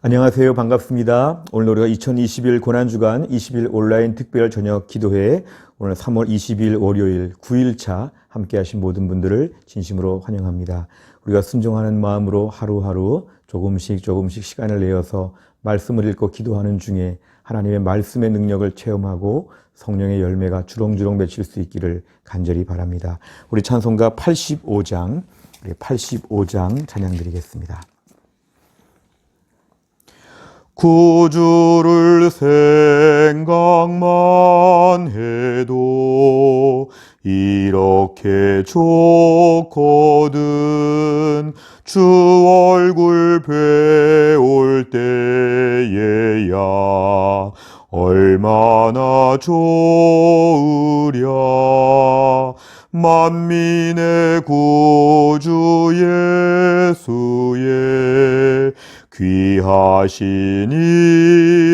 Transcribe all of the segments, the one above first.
안녕하세요. 반갑습니다. 오늘 우리가 2021 고난주간 20일 온라인 특별 저녁 기도회 오늘 3월 20일 월요일 9일차 함께 하신 모든 분들을 진심으로 환영합니다. 우리가 순종하는 마음으로 하루하루 조금씩 시간을 내어서 말씀을 읽고 기도하는 중에 하나님의 말씀의 능력을 체험하고 성령의 열매가 주렁주렁 맺힐 수 있기를 간절히 바랍니다. 우리 찬송가 85장 찬양 드리겠습니다. 구주를 생각만 해도 이렇게 좋거든. 주 얼굴 배울 때에야 얼마나 좋으랴. 만민의 구주 예수의 귀하신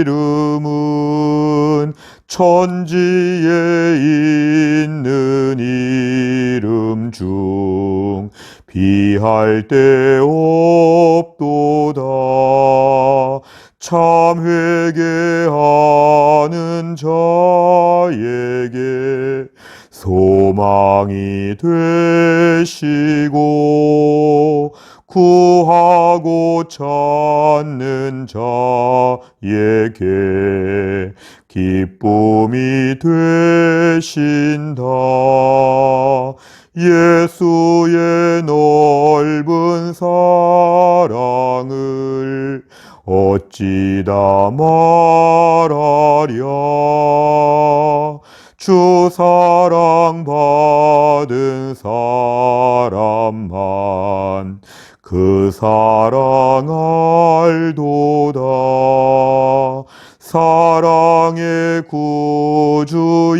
이름은 천지에 있는 이름 중 비할 데 없도다. 참 회개하는 자에게 소망이 되시고 구하고 찾는 자에게 기쁨이 되신다. 예수의 넓은 사랑을 어찌 다 말하랴. 주 사랑 받은 사람만 그 사랑 알도다. 사랑의 구주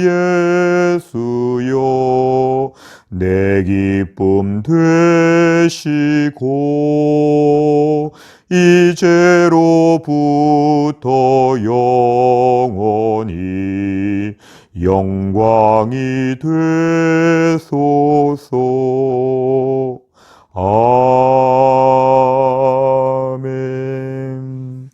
예수여 내 기쁨 되시고 이제로부터 영원히 영광이 되소서. 아멘.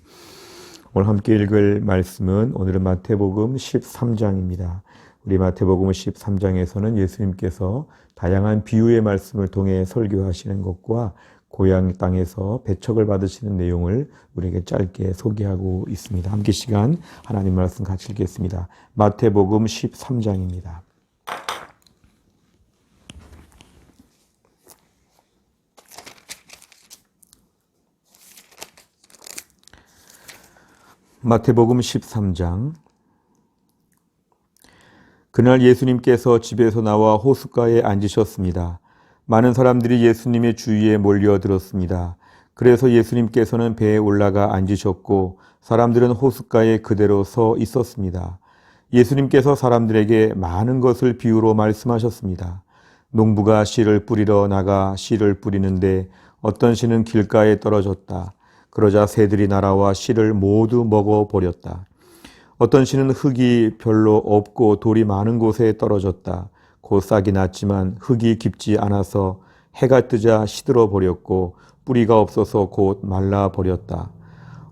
오늘 함께 읽을 말씀은 오늘은 마태복음 13장입니다. 우리 마태복음 13장에서는 예수님께서 다양한 비유의 말씀을 통해 설교하시는 것과 고향 땅에서 배척을 받으시는 내용을 우리에게 짧게 소개하고 있습니다. 함께 시간 하나님 말씀 같이 읽겠습니다. 마태복음 13장입니다. 마태복음 13장. 그날 예수님께서 집에서 나와 호숫가에 앉으셨습니다. 많은 사람들이 예수님의 주위에 몰려들었습니다. 그래서 예수님께서는 배에 올라가 앉으셨고 사람들은 호숫가에 그대로 서 있었습니다. 예수님께서 사람들에게 많은 것을 비유로 말씀하셨습니다. 농부가 씨를 뿌리러 나가 씨를 뿌리는데 어떤 씨는 길가에 떨어졌다. 그러자 새들이 날아와 씨를 모두 먹어버렸다. 어떤 씨는 흙이 별로 없고 돌이 많은 곳에 떨어졌다. 곧 싹이 났지만 흙이 깊지 않아서 해가 뜨자 시들어 버렸고 뿌리가 없어서 곧 말라 버렸다.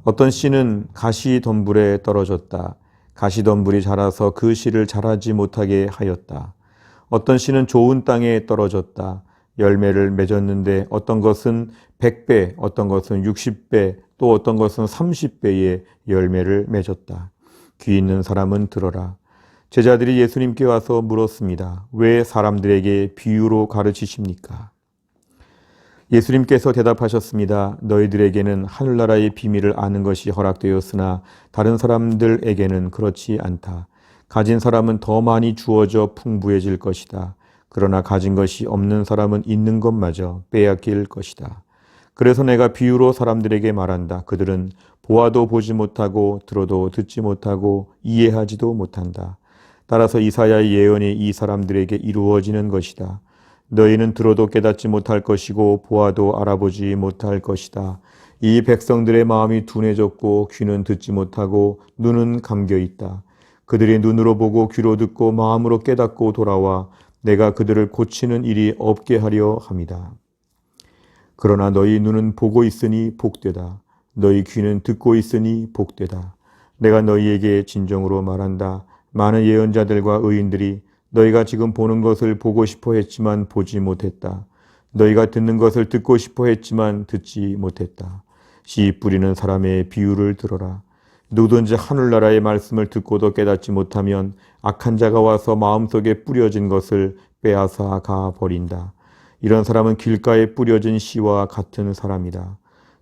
어떤 씨는 가시덤불에 떨어졌다. 가시덤불이 자라서 그 씨를 자라지 못하게 하였다. 어떤 씨는 좋은 땅에 떨어졌다. 열매를 맺었는데 어떤 것은 100배, 어떤 것은 60배, 또 어떤 것은 30배의 열매를 맺었다. 귀 있는 사람은 들어라. 제자들이 예수님께 와서 물었습니다. 왜 사람들에게 비유로 가르치십니까? 예수님께서 대답하셨습니다. 너희들에게는 하늘나라의 비밀을 아는 것이 허락되었으나 다른 사람들에게는 그렇지 않다. 가진 사람은 더 많이 주어져 풍부해질 것이다. 그러나 가진 것이 없는 사람은 있는 것마저 빼앗길 것이다. 그래서 내가 비유로 사람들에게 말한다. 그들은 보아도 보지 못하고 들어도 듣지 못하고 이해하지도 못한다. 따라서 이사야의 예언이 이 사람들에게 이루어지는 것이다. 너희는 들어도 깨닫지 못할 것이고 보아도 알아보지 못할 것이다. 이 백성들의 마음이 둔해졌고 귀는 듣지 못하고 눈은 감겨 있다. 그들이 눈으로 보고 귀로 듣고 마음으로 깨닫고 돌아와 내가 그들을 고치는 일이 없게 하려 함이다. 그러나 너희 눈은 보고 있으니 복되다. 너희 귀는 듣고 있으니 복되다. 내가 너희에게 진정으로 말한다. 많은 예언자들과 의인들이 너희가 지금 보는 것을 보고 싶어 했지만 보지 못했다. 너희가 듣는 것을 듣고 싶어 했지만 듣지 못했다. 씨 뿌리는 사람의 비유를 들어라. 누구든지 하늘나라의 말씀을 듣고도 깨닫지 못하면 악한 자가 와서 마음속에 뿌려진 것을 빼앗아 가버린다. 이런 사람은 길가에 뿌려진 씨와 같은 사람이다.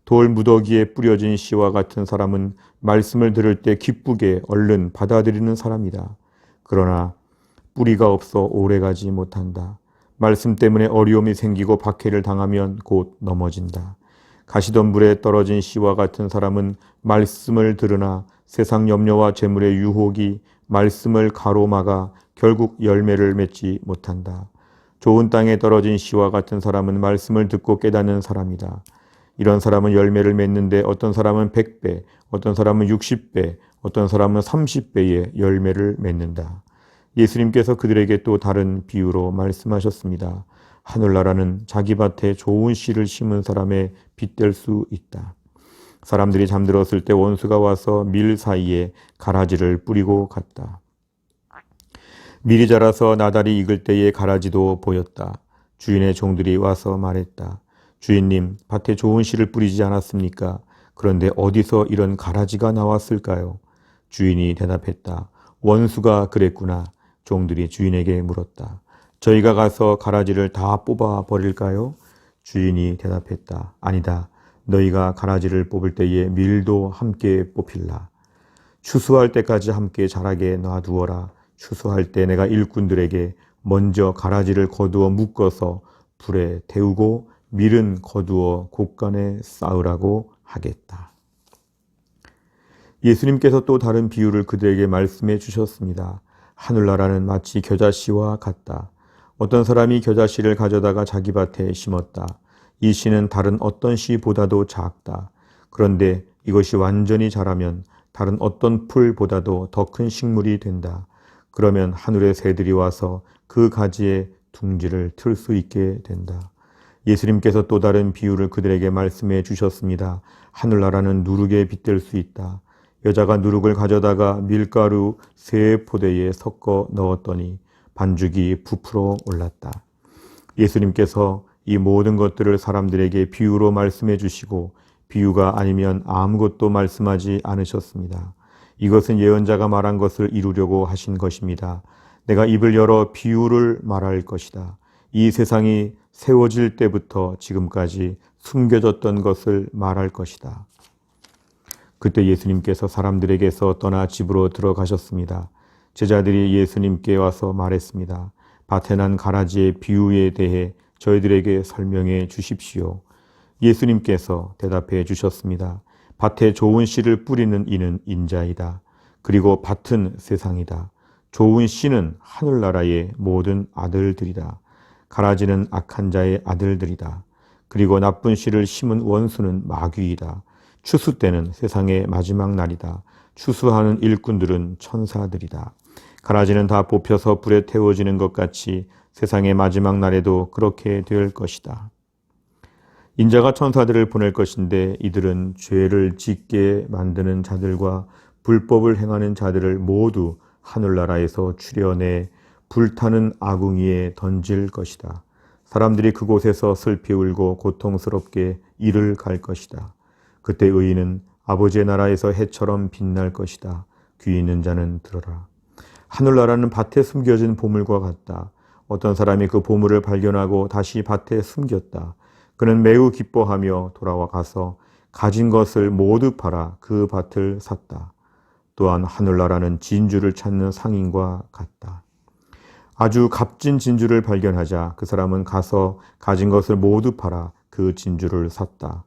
돌 무더기에 뿌려진 씨와 같은 사람은 말씀을 들을 때 기쁘게 얼른 받아들이는 사람이다. 그러나 뿌리가 없어 오래가지 못한다. 말씀 때문에 어려움이 생기고 박해를 당하면 곧 넘어진다. 가시던 물에 떨어진 씨와 같은 사람은 말씀을 들으나 세상 염려와 재물의 유혹이 말씀을 가로막아 결국 열매를 맺지 못한다. 좋은 땅에 떨어진 씨와 같은 사람은 말씀을 듣고 깨닫는 사람이다. 이런 사람은 열매를 맺는데 어떤 사람은 100배, 어떤 사람은 60배, 어떤 사람은 30배의 열매를 맺는다. 예수님께서 그들에게 또 다른 비유로 말씀하셨습니다. 하늘나라는 자기 밭에 좋은 씨를 심은 사람의 빗될 수 있다. 사람들이 잠들었을 때 원수가 와서 밀 사이에 가라지를 뿌리고 갔다. 밀이 자라서 나달이 익을 때에 가라지도 보였다. 주인의 종들이 와서 말했다. 주인님, 밭에 좋은 씨를 뿌리지 않았습니까? 그런데 어디서 이런 가라지가 나왔을까요? 주인이 대답했다. 원수가 그랬구나. 종들이 주인에게 물었다. 저희가 가서 가라지를 다 뽑아 버릴까요? 주인이 대답했다. 아니다. 너희가 가라지를 뽑을 때에 밀도 함께 뽑힐라. 추수할 때까지 함께 자라게 놔두어라. 추수할 때 내가 일꾼들에게 먼저 가라지를 거두어 묶어서 불에 태우고 밀은 거두어 곳간에 쌓으라고 하겠다. 예수님께서 또 다른 비유를 그들에게 말씀해 주셨습니다. 하늘나라는 마치 겨자씨와 같다. 어떤 사람이 겨자씨를 가져다가 자기 밭에 심었다. 이 씨는 다른 어떤 씨보다도 작다. 그런데 이것이 완전히 자라면 다른 어떤 풀보다도 더 큰 식물이 된다. 그러면 하늘의 새들이 와서 그 가지에 둥지를 틀 수 있게 된다. 예수님께서 또 다른 비유를 그들에게 말씀해 주셨습니다. 하늘나라는 누룩에 빗댈 수 있다. 여자가 누룩을 가져다가 밀가루 3포대에 섞어 넣었더니 반죽이 부풀어 올랐다. 예수님께서 이 모든 것들을 사람들에게 비유로 말씀해 주시고 비유가 아니면 아무것도 말씀하지 않으셨습니다. 이것은 예언자가 말한 것을 이루려고 하신 것입니다. 내가 입을 열어 비유를 말할 것이다. 이 세상이 세워질 때부터 지금까지 숨겨졌던 것을 말할 것이다. 그때 예수님께서 사람들에게서 떠나 집으로 들어가셨습니다. 제자들이 예수님께 와서 말했습니다. 밭에 난 가라지의 비유에 대해 저희들에게 설명해 주십시오. 예수님께서 대답해 주셨습니다. 밭에 좋은 씨를 뿌리는 이는 인자이다. 그리고 밭은 세상이다. 좋은 씨는 하늘나라의 모든 아들들이다. 가라지는 악한 자의 아들들이다. 그리고 나쁜 씨를 심은 원수는 마귀이다. 추수 때는 세상의 마지막 날이다. 추수하는 일꾼들은 천사들이다. 가라지는 다 뽑혀서 불에 태워지는 것 같이 세상의 마지막 날에도 그렇게 될 것이다. 인자가 천사들을 보낼 것인데 이들은 죄를 짓게 만드는 자들과 불법을 행하는 자들을 모두 하늘나라에서 추려내 불타는 아궁이에 던질 것이다. 사람들이 그곳에서 슬피 울고 고통스럽게 이를 갈 것이다. 그때 의인은 아버지의 나라에서 해처럼 빛날 것이다. 귀 있는 자는 들어라. 하늘나라는 밭에 숨겨진 보물과 같다. 어떤 사람이 그 보물을 발견하고 다시 밭에 숨겼다. 그는 매우 기뻐하며 돌아와 가서 가진 것을 모두 팔아 그 밭을 샀다. 또한 하늘나라는 진주를 찾는 상인과 같다. 아주 값진 진주를 발견하자 그 사람은 가서 가진 것을 모두 팔아 그 진주를 샀다.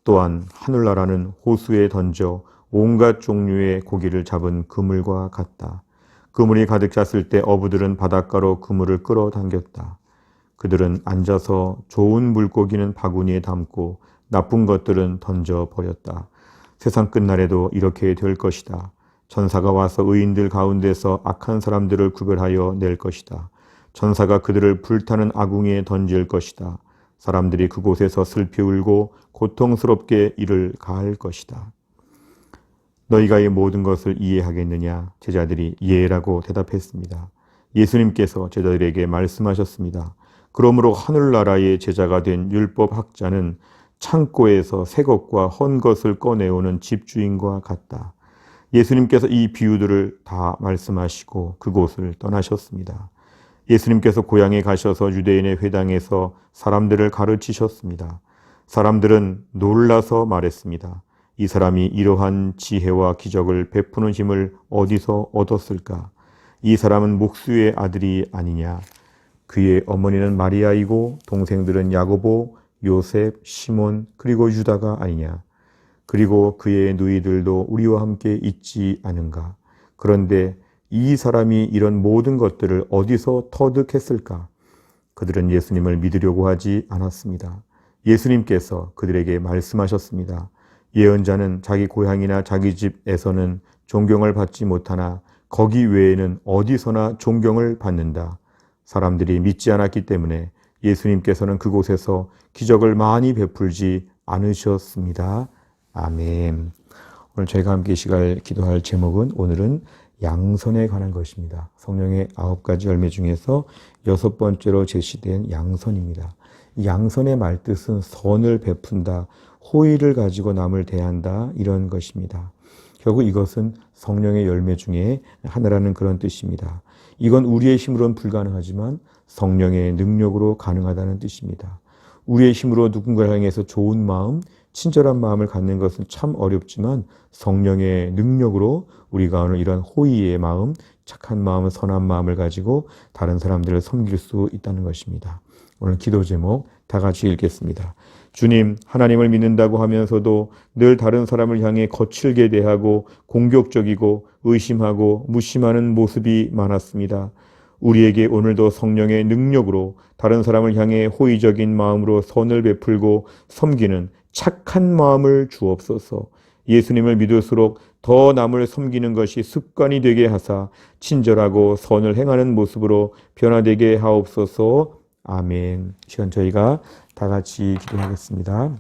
또한 하늘나라는 호수에 던져 온갖 종류의 고기를 잡은 그물과 같다. 그물이 가득 찼을 때 어부들은 바닷가로 그물을 끌어당겼다. 그들은 앉아서 좋은 물고기는 바구니에 담고 나쁜 것들은 던져버렸다. 세상 끝날에도 이렇게 될 것이다. 천사가 와서 의인들 가운데서 악한 사람들을 구별하여 낼 것이다. 천사가 그들을 불타는 아궁이에 던질 것이다. 사람들이 그곳에서 슬피 울고 고통스럽게 이를 가할 것이다. 너희가 이 모든 것을 이해하겠느냐? 제자들이 예라고 대답했습니다. 예수님께서 제자들에게 말씀하셨습니다. 그러므로 하늘나라의 제자가 된 율법학자는 창고에서 새 것과 헌 것을 꺼내오는 집주인과 같다. 예수님께서 이 비유들을 다 말씀하시고 그곳을 떠나셨습니다. 예수님께서 고향에 가셔서 유대인의 회당에서 사람들을 가르치셨습니다. 사람들은 놀라서 말했습니다. 이 사람이 이러한 지혜와 기적을 베푸는 힘을 어디서 얻었을까? 이 사람은 목수의 아들이 아니냐? 그의 어머니는 마리아이고 동생들은 야고보, 요셉, 시몬 그리고 유다가 아니냐? 그리고 그의 누이들도 우리와 함께 있지 않은가? 그런데 이 사람이 이런 모든 것들을 어디서 터득했을까? 그들은 예수님을 믿으려고 하지 않았습니다. 예수님께서 그들에게 말씀하셨습니다. 예언자는 자기 고향이나 자기 집에서는 존경을 받지 못하나 거기 외에는 어디서나 존경을 받는다. 사람들이 믿지 않았기 때문에 예수님께서는 그곳에서 기적을 많이 베풀지 않으셨습니다. 아멘. 오늘 저희가 함께 이 시간 기도할 제목은 오늘은 양선에 관한 것입니다. 성령의 9가지 열매 중에서 6번째로 제시된 양선입니다. 이 양선의 말뜻은 선을 베푼다, 호의를 가지고 남을 대한다 이런 것입니다. 결국 이것은 성령의 열매 중에 하나라는 그런 뜻입니다. 이건 우리의 힘으로는 불가능하지만 성령의 능력으로 가능하다는 뜻입니다. 우리의 힘으로 누군가를 향해서 좋은 마음, 친절한 마음을 갖는 것은 참 어렵지만 성령의 능력으로 우리가 오늘 이런 호의의 마음, 착한 마음, 선한 마음을 가지고 다른 사람들을 섬길 수 있다는 것입니다. 오늘 기도 제목 다 같이 읽겠습니다. 주님, 하나님을 믿는다고 하면서도 늘 다른 사람을 향해 거칠게 대하고 공격적이고 의심하고 무심하는 모습이 많았습니다. 우리에게 오늘도 성령의 능력으로 다른 사람을 향해 호의적인 마음으로 선을 베풀고 섬기는 착한 마음을 주옵소서. 예수님을 믿을수록 더 남을 섬기는 것이 습관이 되게 하사 친절하고 선을 행하는 모습으로 변화되게 하옵소서. 아멘. 이 시간 저희가 다 같이 기도하겠습니다.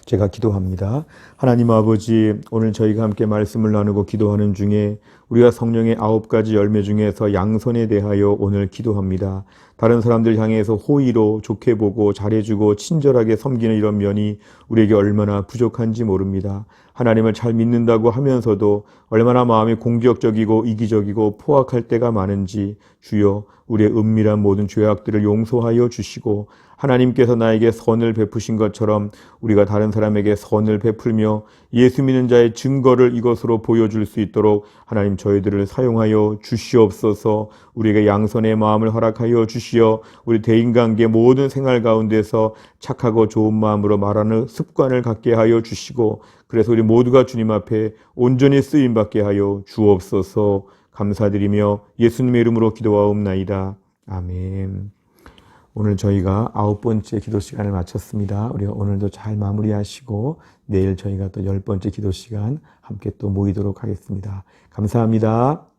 제가 기도합니다. 하나님 아버지, 오늘 저희가 함께 말씀을 나누고 기도하는 중에 우리가 성령의 9가지 열매 중에서 양선에 대하여 오늘 기도합니다. 다른 사람들 향해서 호의로 좋게 보고 잘해주고 친절하게 섬기는 이런 면이 우리에게 얼마나 부족한지 모릅니다. 하나님을 잘 믿는다고 하면서도 얼마나 마음이 공격적이고 이기적이고 포악할 때가 많은지 주여 우리의 은밀한 모든 죄악들을 용서하여 주시고 하나님께서 나에게 선을 베푸신 것처럼 우리가 다른 사람에게 선을 베풀며 예수 믿는 자의 증거를 이것으로 보여줄 수 있도록 하나님 저희들을 사용하여 주시옵소서. 우리에게 양선의 마음을 허락하여 주시어 우리 대인관계 모든 생활 가운데서 착하고 좋은 마음으로 말하는 습관을 갖게 하여 주시고 그래서 우리 모두가 주님 앞에 온전히 쓰임받게 하여 주옵소서. 감사드리며 예수님의 이름으로 기도하옵나이다. 아멘. 오늘 저희가 9번째 기도 시간을 마쳤습니다. 우리가 오늘도 잘 마무리하시고 내일 저희가 또 10번째 기도 시간 함께 또 모이도록 하겠습니다. 감사합니다.